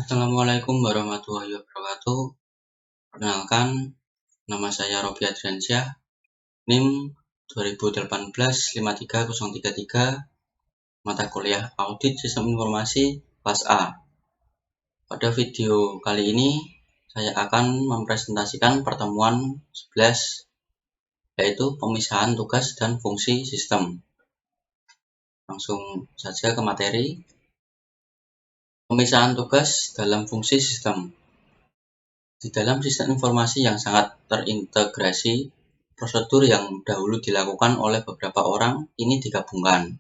Assalamualaikum warahmatullahi wabarakatuh. Perkenalkan, nama saya Robi Adriansyah, NIM 2018-53033, mata kuliah Audit Sistem Informasi kelas A. Pada video kali ini, saya akan mempresentasikan pertemuan 11, yaitu pemisahan tugas dan fungsi sistem. Langsung saja ke materi. Pemisahan tugas dalam fungsi sistem. Di dalam sistem informasi yang sangat terintegrasi, prosedur yang dahulu dilakukan oleh beberapa orang ini digabungkan.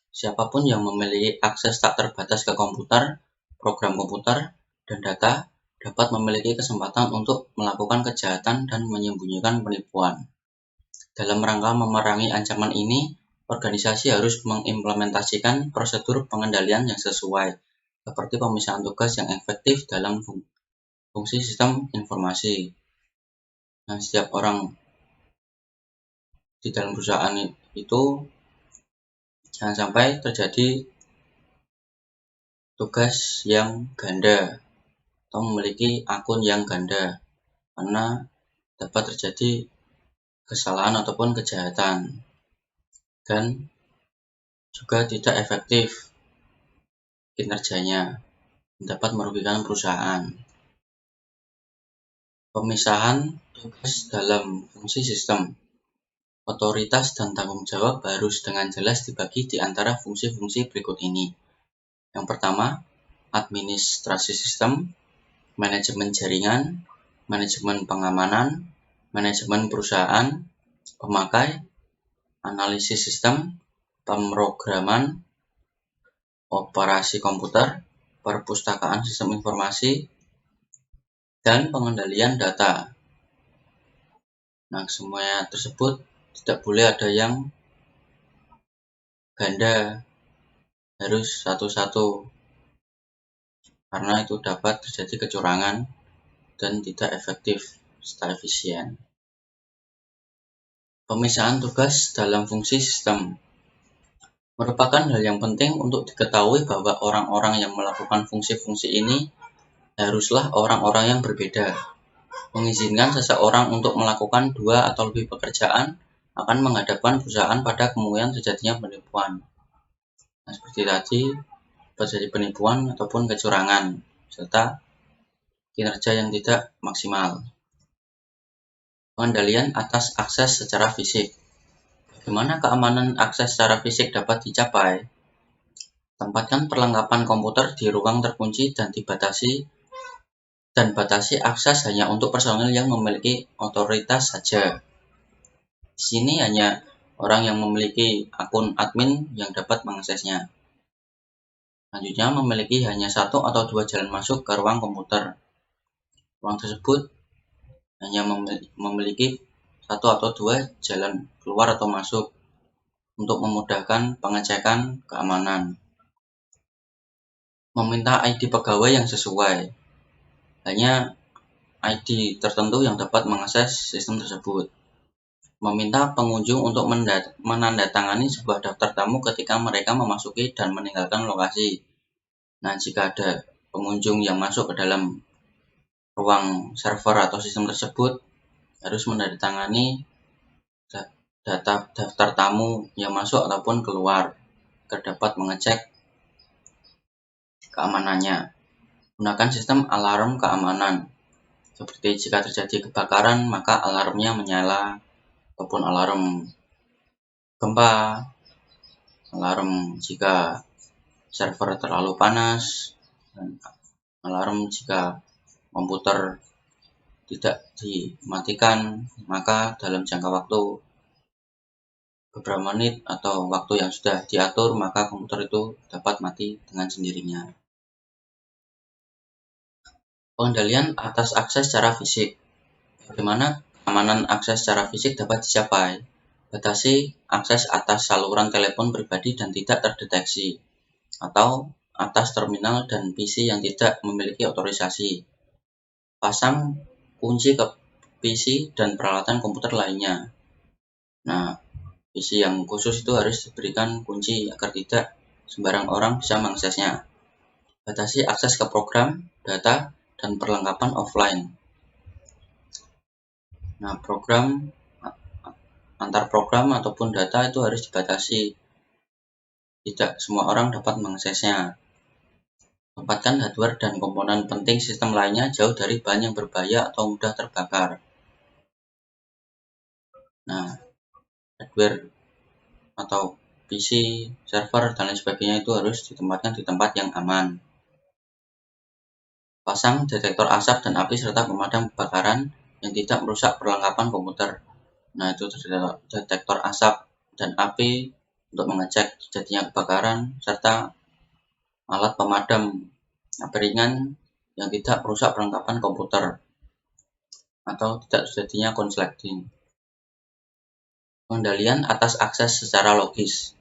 Siapapun yang memiliki akses tak terbatas ke komputer, program komputer, dan data dapat memiliki kesempatan untuk melakukan kejahatan dan menyembunyikan penipuan. Dalam rangka memerangi ancaman ini, organisasi harus mengimplementasikan prosedur pengendalian yang sesuai, seperti pemisahan tugas yang efektif dalam fungsi sistem informasi. Nah, setiap orang di dalam perusahaan itu jangan sampai terjadi tugas yang ganda atau memiliki akun yang ganda, karena dapat terjadi kesalahan ataupun kejahatan dan juga tidak efektif kinerjanya, dapat merugikan perusahaan. Pemisahan tugas dalam fungsi sistem. Otoritas dan tanggung jawab harus dengan jelas dibagi di antara fungsi-fungsi berikut ini. Yang pertama, administrasi sistem, manajemen jaringan, manajemen pengamanan, manajemen perusahaan, pemakai, analisis sistem, pemrograman, operasi komputer, perpustakaan sistem informasi, dan pengendalian data. Nah, semuanya tersebut tidak boleh ada yang ganda, harus satu-satu, karena itu dapat terjadi kecurangan dan tidak efektif serta efisien. Pemisahan tugas dalam fungsi sistem merupakan hal yang penting untuk diketahui bahwa orang-orang yang melakukan fungsi-fungsi ini haruslah orang-orang yang berbeda. Mengizinkan seseorang untuk melakukan dua atau lebih pekerjaan akan menghadapkan perusahaan pada kemungkinan terjadinya penipuan. Nah, seperti tadi, terjadi penipuan ataupun kecurangan, serta kinerja yang tidak maksimal. Pengendalian atas akses secara fisik. Bagaimana keamanan akses secara fisik dapat dicapai? Tempatkan perlengkapan komputer di ruang terkunci dan batasi akses hanya untuk personil yang memiliki otoritas saja. Di sini hanya orang yang memiliki akun admin yang dapat mengaksesnya. Selanjutnya, memiliki hanya satu atau dua jalan masuk ke ruang komputer. Ruang tersebut hanya memiliki satu atau dua jalan keluar atau masuk untuk memudahkan pengecekan keamanan. Meminta ID pegawai yang sesuai. Hanya ID tertentu yang dapat mengakses sistem tersebut. Meminta pengunjung untuk menandatangani sebuah daftar tamu ketika mereka memasuki dan meninggalkan lokasi. Nah, jika ada pengunjung yang masuk ke dalam ruang server atau sistem tersebut, harus menandatangani daftar tamu yang masuk ataupun keluar, agar dapat mengecek keamanannya. Gunakan sistem alarm keamanan. Seperti jika terjadi kebakaran, maka alarmnya menyala, ataupun alarm gempa, alarm jika server terlalu panas, dan alarm jika komputer tidak dimatikan, maka dalam jangka waktu beberapa menit atau waktu yang sudah diatur, maka komputer itu dapat mati dengan sendirinya. Pengendalian atas akses secara fisik. Bagaimana keamanan akses secara fisik dapat dicapai? Batasi akses atas saluran telepon pribadi dan tidak terdeteksi, atau atas terminal dan PC yang tidak memiliki otorisasi. Pasang kunci ke PC dan peralatan komputer lainnya. Nah, PC yang khusus itu harus diberikan kunci agar tidak sembarang orang bisa mengaksesnya. Batasi akses ke program, data, dan perlengkapan offline. Nah, antar program ataupun data itu harus dibatasi. Tidak semua orang dapat mengaksesnya. Tempatkan hardware dan komponen penting sistem lainnya jauh dari bahan yang berbahaya atau mudah terbakar. Nah, hardware atau PC, server, dan lain sebagainya itu harus ditempatkan di tempat yang aman. Pasang detektor asap dan api serta pemadam kebakaran yang tidak merusak perlengkapan komputer. Nah, itu detektor asap dan api untuk mengecek terjadinya kebakaran serta alat pemadam api ringan yang tidak merusak perlengkapan komputer atau tidak terjadinya konsleting. Pengendalian atas akses secara logis.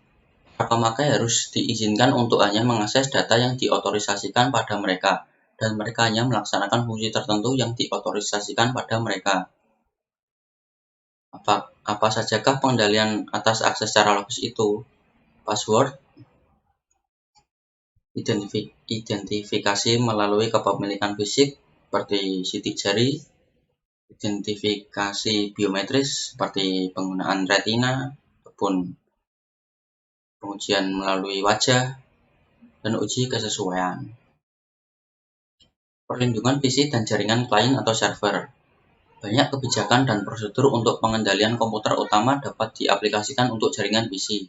Para pemakai harus diizinkan untuk hanya mengakses data yang diotorisasikan pada mereka, dan mereka hanya melaksanakan fungsi tertentu yang diotorisasikan pada mereka. Apa sajakah pengendalian atas akses secara logis itu? Password, identifikasi melalui kepemilikan fisik seperti sidik jari, identifikasi biometris seperti penggunaan retina ataupun pengujian melalui wajah, dan uji kesesuaian. Perlindungan PC dan jaringan klien atau server. Banyak kebijakan dan prosedur untuk pengendalian komputer utama dapat diaplikasikan untuk jaringan PC.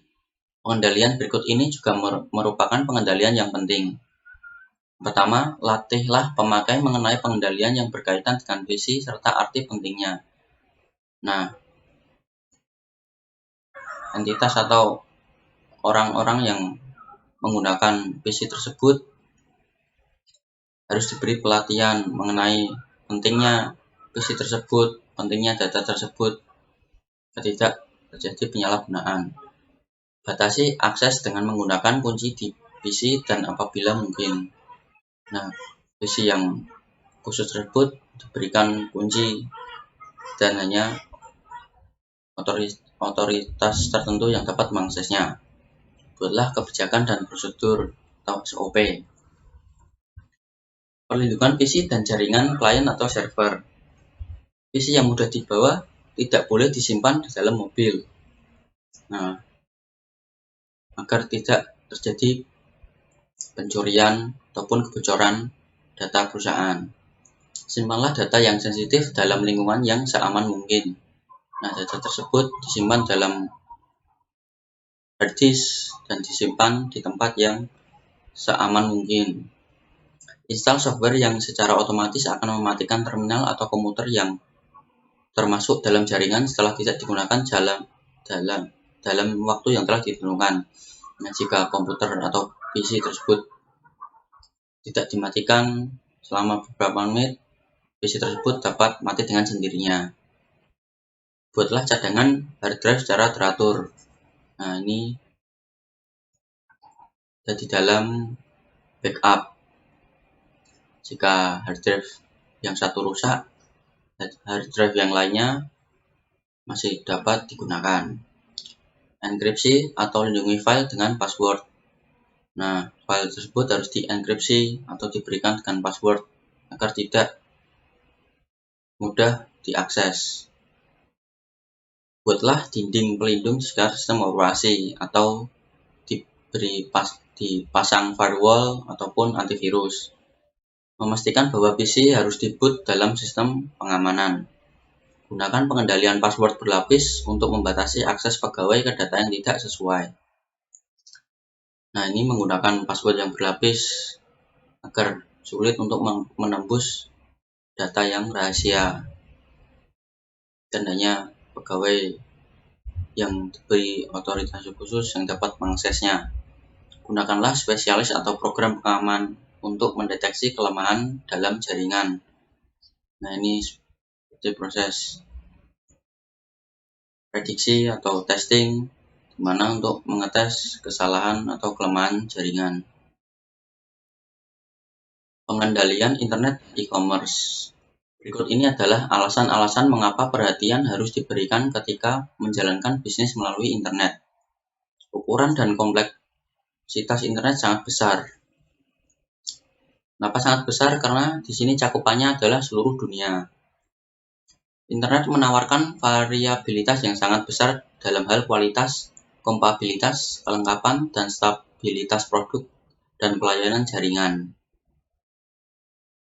Pengendalian berikut ini juga merupakan pengendalian yang penting. Pertama, latihlah pemakai mengenai pengendalian yang berkaitan dengan PC serta arti pentingnya. Nah, entitas atau orang-orang yang menggunakan PC tersebut harus diberi pelatihan mengenai pentingnya PC tersebut, pentingnya data tersebut, tidak terjadi penyalahgunaan. Batasi akses dengan menggunakan kunci di PC dan apabila mungkin. Nah, PC yang khusus tersebut diberikan kunci dan hanya otoritas tertentu yang dapat mengaksesnya. Buatlah kebijakan dan prosedur atau SOP. Perlindungan PC dan jaringan klien atau server. PC yang mudah dibawa tidak boleh disimpan di dalam mobil. Nah, agar tidak terjadi pencurian ataupun kebocoran data perusahaan. Simpanlah data yang sensitif dalam lingkungan yang seaman mungkin. Nah, data tersebut disimpan dalam hard disk dan disimpan di tempat yang seaman mungkin. Install software yang secara otomatis akan mematikan terminal atau komputer yang termasuk dalam jaringan setelah tidak digunakan dalam waktu yang telah ditentukan. Nah, jika komputer atau PC tersebut tidak dimatikan selama beberapa menit, PC tersebut dapat mati dengan sendirinya. Buatlah cadangan hard drive secara teratur. Nah, ini ada di dalam backup. Jika hard drive yang satu rusak, hard drive yang lainnya masih dapat digunakan. Enkripsi atau lindungi file dengan password. Nah, file tersebut harus dienkripsi atau diberikan dengan password agar tidak mudah diakses. Buatlah dinding pelindung jika sistem operasi atau dipasang firewall ataupun antivirus. Memastikan bahwa PC harus diboot dalam sistem pengamanan. Gunakan pengendalian password berlapis untuk membatasi akses pegawai ke data yang tidak sesuai. Nah, ini menggunakan password yang berlapis agar sulit untuk menembus data yang rahasia dan hanya pegawai yang diberi otoritas khusus yang dapat mengaksesnya. Gunakanlah spesialis atau program pengaman untuk mendeteksi kelemahan dalam jaringan. Nah, ini seperti proses prediksi atau testing, di mana untuk mengetes kesalahan atau kelemahan jaringan. Pengendalian internet e-commerce. Berikut ini adalah alasan-alasan mengapa perhatian harus diberikan ketika menjalankan bisnis melalui internet. Ukuran dan kompleksitas internet sangat besar. Kenapa sangat besar? Karena di sini cakupannya adalah seluruh dunia. Internet menawarkan variabilitas yang sangat besar dalam hal kualitas, kompatibilitas, kelengkapan, dan stabilitas produk dan pelayanan jaringan.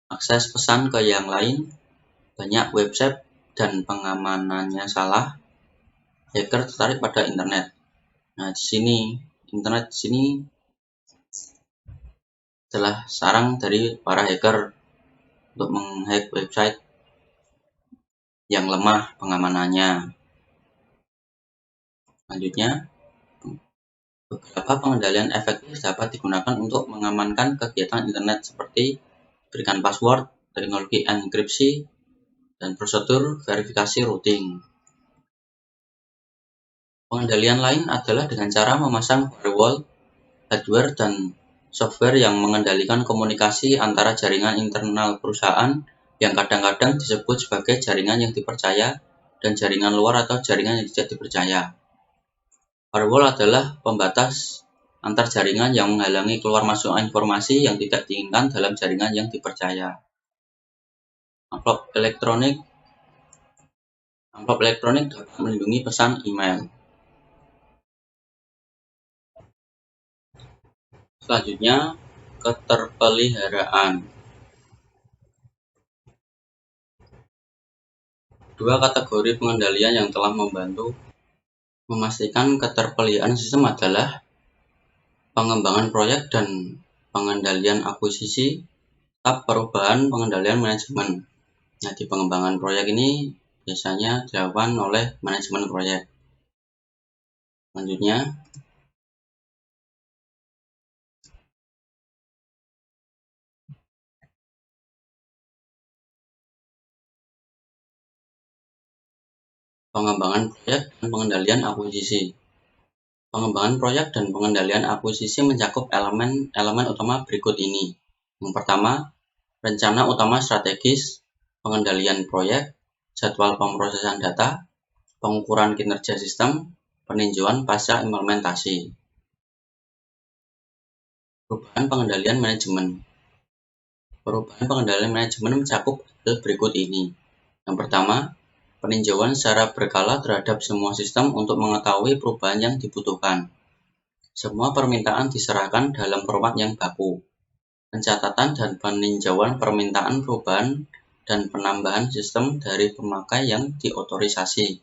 Akses pesan ke yang lain, banyak website dan pengamanannya salah, hacker tertarik pada internet. Nah, di sini internet di sini adalah sarang dari para hacker untuk menghack website yang lemah pengamanannya. Selanjutnya, beberapa pengendalian efektif dapat digunakan untuk mengamankan kegiatan internet seperti berikan password, teknologi enkripsi, dan prosedur verifikasi routing. Pengendalian lain adalah dengan cara memasang firewall, hardware, dan software yang mengendalikan komunikasi antara jaringan internal perusahaan yang kadang-kadang disebut sebagai jaringan yang dipercaya dan jaringan luar atau jaringan yang tidak dipercaya. Firewall adalah pembatas antar jaringan yang menghalangi keluar masuk informasi yang tidak diinginkan dalam jaringan yang dipercaya. Amplop elektronik dapat melindungi pesan email. Selanjutnya, keterpeliharaan. Dua kategori pengendalian yang telah membantu memastikan keterpeliharaan sistem adalah pengembangan proyek dan pengendalian akuisisi, tahap perubahan pengendalian manajemen. Nah, di pengembangan proyek ini biasanya dilakukan oleh manajemen proyek. Selanjutnya, pengembangan proyek dan pengendalian akuisisi. Pengembangan proyek dan pengendalian akuisisi mencakup elemen utama berikut ini. Yang pertama, rencana utama strategis, pengendalian proyek, jadwal pemrosesan data, pengukuran kinerja sistem, peninjauan pasca implementasi. Perubahan pengendalian manajemen. Perubahan pengendalian manajemen mencakup hal berikut ini. Yang pertama, peninjauan secara berkala terhadap semua sistem untuk mengetahui perubahan yang dibutuhkan. Semua permintaan diserahkan dalam format yang baku. Pencatatan dan peninjauan permintaan perubahan dan penambahan sistem dari pemakai yang diotorisasi.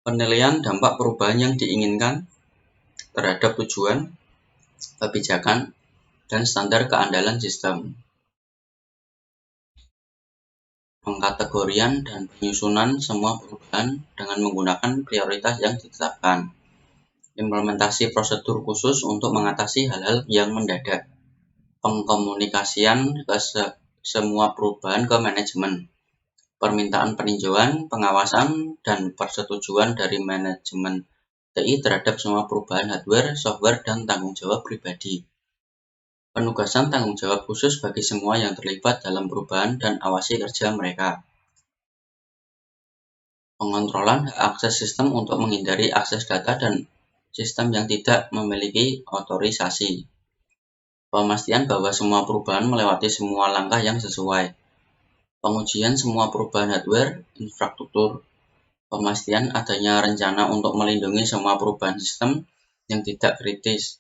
Penilaian dampak perubahan yang diinginkan terhadap tujuan, kebijakan, dan standar keandalan sistem. Pengkategorian dan penyusunan semua perubahan dengan menggunakan prioritas yang ditetapkan. Implementasi prosedur khusus untuk mengatasi hal-hal yang mendadak. Pengkomunikasian ke semua perubahan ke manajemen. Permintaan peninjauan, pengawasan, dan persetujuan dari manajemen TI terhadap semua perubahan hardware, software, dan tanggung jawab pribadi. Penugasan tanggung jawab khusus bagi semua yang terlibat dalam perubahan dan awasi kerja mereka. Pengontrolan hak akses sistem untuk menghindari akses data dan sistem yang tidak memiliki otorisasi. Pemastian bahwa semua perubahan melewati semua langkah yang sesuai. Pengujian semua perubahan hardware, infrastruktur. Pemastian adanya rencana untuk melindungi semua perubahan sistem yang tidak kritis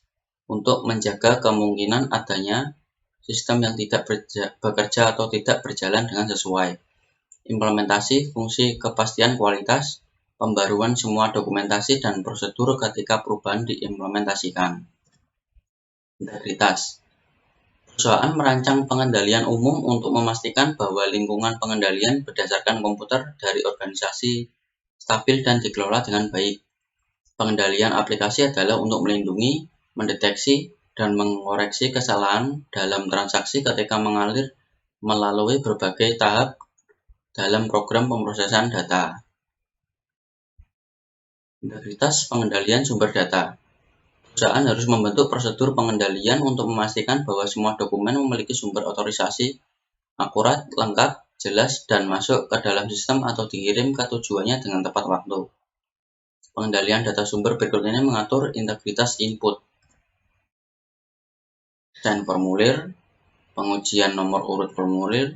untuk menjaga kemungkinan adanya sistem yang tidak bekerja atau tidak berjalan dengan sesuai. Implementasi fungsi kepastian kualitas, pembaruan semua dokumentasi dan prosedur ketika perubahan diimplementasikan. Integritas. Perusahaan merancang pengendalian umum untuk memastikan bahwa lingkungan pengendalian berdasarkan komputer dari organisasi stabil dan dikelola dengan baik. Pengendalian aplikasi adalah untuk melindungi, mendeteksi, dan mengoreksi kesalahan dalam transaksi ketika mengalir melalui berbagai tahap dalam program pemrosesan data. Integritas pengendalian sumber data. Perusahaan harus membentuk prosedur pengendalian untuk memastikan bahwa semua dokumen memiliki sumber otorisasi akurat, lengkap, jelas, dan masuk ke dalam sistem atau dikirim ke tujuannya dengan tepat waktu. Pengendalian data sumber berikut ini mengatur integritas input. desain formulir, pengujian nomor urut formulir,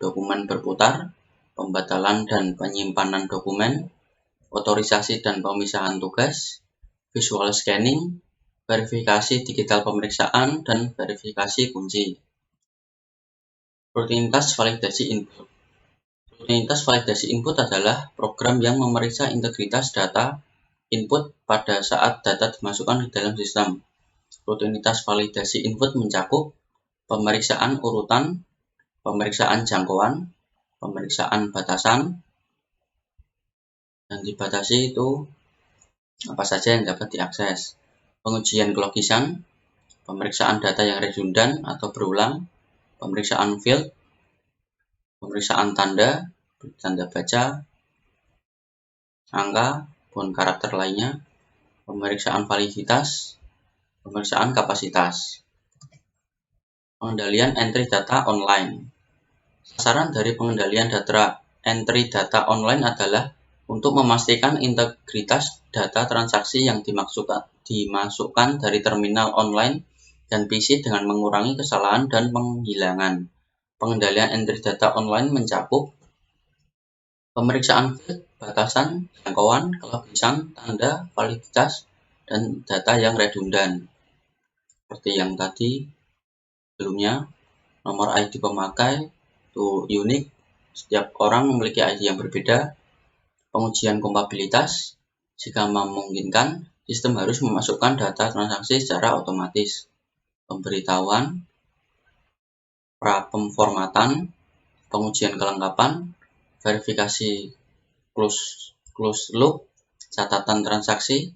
dokumen berputar, pembatalan dan penyimpanan dokumen, otorisasi dan pemisahan tugas, visual scanning, verifikasi digital pemeriksaan, dan verifikasi kunci. Rutinitas validasi input. Rutinitas validasi input adalah program yang memeriksa integritas data input pada saat data dimasukkan ke dalam sistem. Rutinitas validasi input mencakup pemeriksaan urutan, pemeriksaan jangkauan, pemeriksaan batasan, dan dibatasi itu apa saja yang dapat diakses. Pengujian kelogisan, pemeriksaan data yang redundan atau berulang, pemeriksaan field, pemeriksaan tanda, tanda baca, angka, maupun karakter lainnya, pemeriksaan validitas, pemeriksaan kapasitas. Pengendalian entry data online. Sasaran dari pengendalian data entry data online adalah untuk memastikan integritas data transaksi yang dimasukkan dari terminal online dan PC dengan mengurangi kesalahan dan penghilangan. Pengendalian entry data online mencakup pemeriksaan field, batasan, jangkauan, kelebihan, tanda, validitas, dan data yang redundan. Seperti yang tadi sebelumnya, nomor ID pemakai itu unik, setiap orang memiliki ID yang berbeda. Pengujian kompatibilitas, jika memungkinkan, sistem harus memasukkan data transaksi secara otomatis. Pemberitahuan, pra-pemformatan, pengujian kelengkapan, verifikasi close loop, catatan transaksi,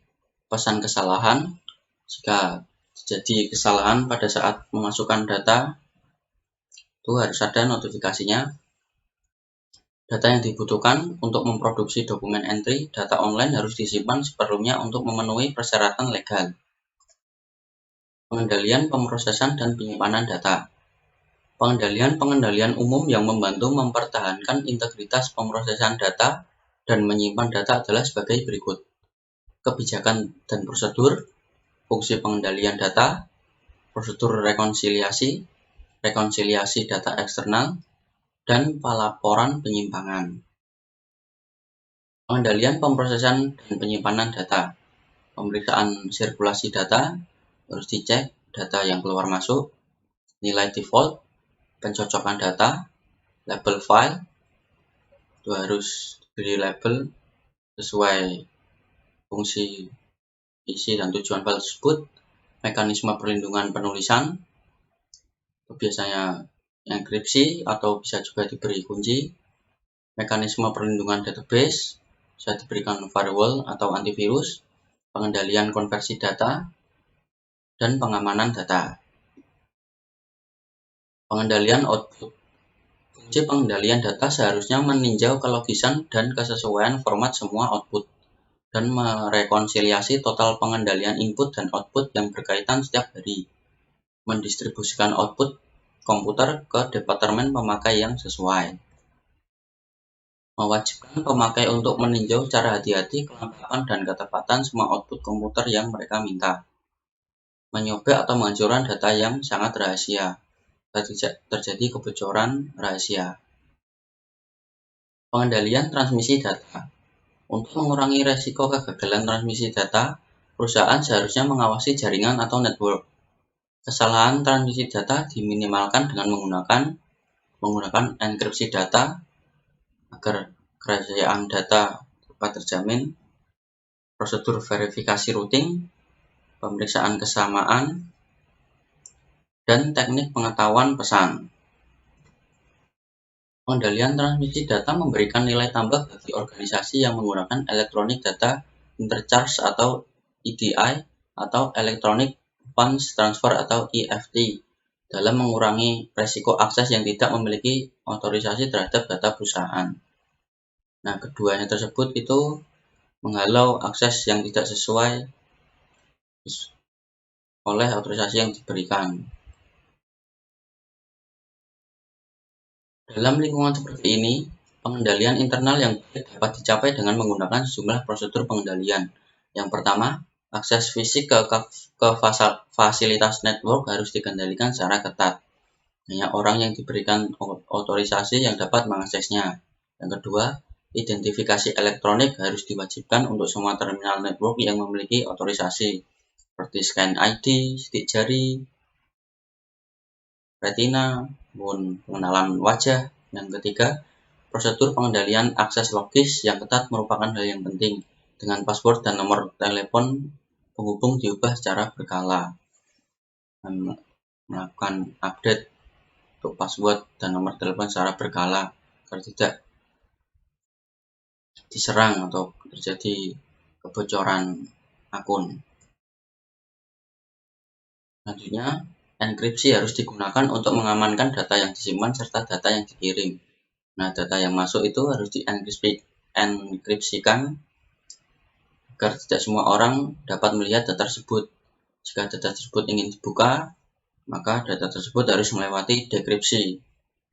pesan kesalahan. Jika terjadi kesalahan pada saat memasukkan data, itu harus ada notifikasinya. Data yang dibutuhkan untuk memproduksi dokumen entry data online harus disimpan seperlunya untuk memenuhi persyaratan legal. Pengendalian, pemrosesan, dan penyimpanan data. Pengendalian umum yang membantu mempertahankan integritas pemrosesan data dan menyimpan data adalah sebagai berikut. Kebijakan dan prosedur, fungsi pengendalian data, prosedur rekonsiliasi data eksternal, dan pelaporan penyimpangan. Pengendalian, pemrosesan, dan penyimpanan data. Pemeriksaan sirkulasi data, harus dicek data yang keluar masuk, nilai default, pencocokan data, label file, itu harus diberi label sesuai fungsi, isi, dan tujuan file tersebut. Mekanisme perlindungan penulisan, itu biasanya enkripsi atau bisa juga diberi kunci. Mekanisme perlindungan database, bisa diberikan firewall atau antivirus. Pengendalian konversi data, dan pengamanan data. Pengendalian output. Fungsi pengendalian data seharusnya meninjau kelogisan dan kesesuaian format semua output, dan merekonsiliasi total pengendalian input dan output yang berkaitan setiap hari. Mendistribusikan output komputer ke departemen pemakai yang sesuai. Mewajibkan pemakai untuk meninjau secara hati-hati kelengkapan dan ketepatan semua output komputer yang mereka minta. Menyobek atau menghancurkan data yang sangat rahasia. Terjadi kebocoran rahasia. Pengendalian transmisi data. Untuk mengurangi resiko kegagalan transmisi data, perusahaan seharusnya mengawasi jaringan atau network. Kesalahan transmisi data diminimalkan dengan menggunakan enkripsi data agar kerahasiaan data dapat terjamin, prosedur verifikasi routing, pemeriksaan kesamaan, dan teknik pengetahuan pesan. Pengendalian transmisi data memberikan nilai tambah bagi organisasi yang menggunakan Electronic Data Interchange atau EDI atau Electronic Funds Transfer atau EFT dalam mengurangi resiko akses yang tidak memiliki otorisasi terhadap data perusahaan. Nah, keduanya tersebut itu menghalau akses yang tidak sesuai oleh otorisasi yang diberikan. Dalam lingkungan seperti ini, pengendalian internal yang baik dapat dicapai dengan menggunakan sejumlah prosedur pengendalian. Yang pertama Akses fisik ke fasilitas network harus dikendalikan secara ketat. Hanya orang yang diberikan otorisasi yang dapat mengaksesnya. Yang kedua, identifikasi elektronik harus diwajibkan untuk semua terminal network yang memiliki otorisasi, seperti scan ID, sidik jari, retina, maupun pengenalan wajah. Yang ketiga, prosedur pengendalian akses logis yang ketat merupakan hal yang penting, dengan password dan nomor telepon penghubung diubah secara berkala. Melakukan update untuk password dan nomor telepon secara berkala agar tidak diserang atau terjadi kebocoran akun. Selanjutnya, enkripsi harus digunakan untuk mengamankan data yang disimpan serta data yang dikirim. Nah, data yang masuk itu harus dienkripsikan agar tidak semua orang dapat melihat data tersebut. Jika data tersebut ingin dibuka, maka data tersebut harus melewati dekripsi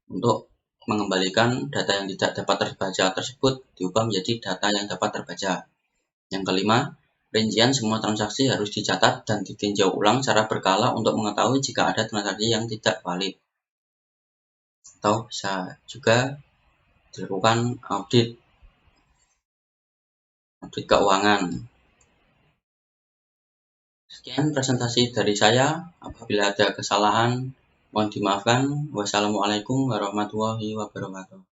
untuk mengembalikan data yang tidak dapat terbaca tersebut diubah menjadi data yang dapat terbaca. Yang kelima, rincian semua transaksi harus dicatat dan ditinjau ulang secara berkala untuk mengetahui jika ada transaksi yang tidak valid. Atau bisa juga dilakukan audit keuangan. Sekian presentasi dari saya. Apabila ada kesalahan, mohon dimaafkan. Wassalamualaikum warahmatullahi wabarakatuh.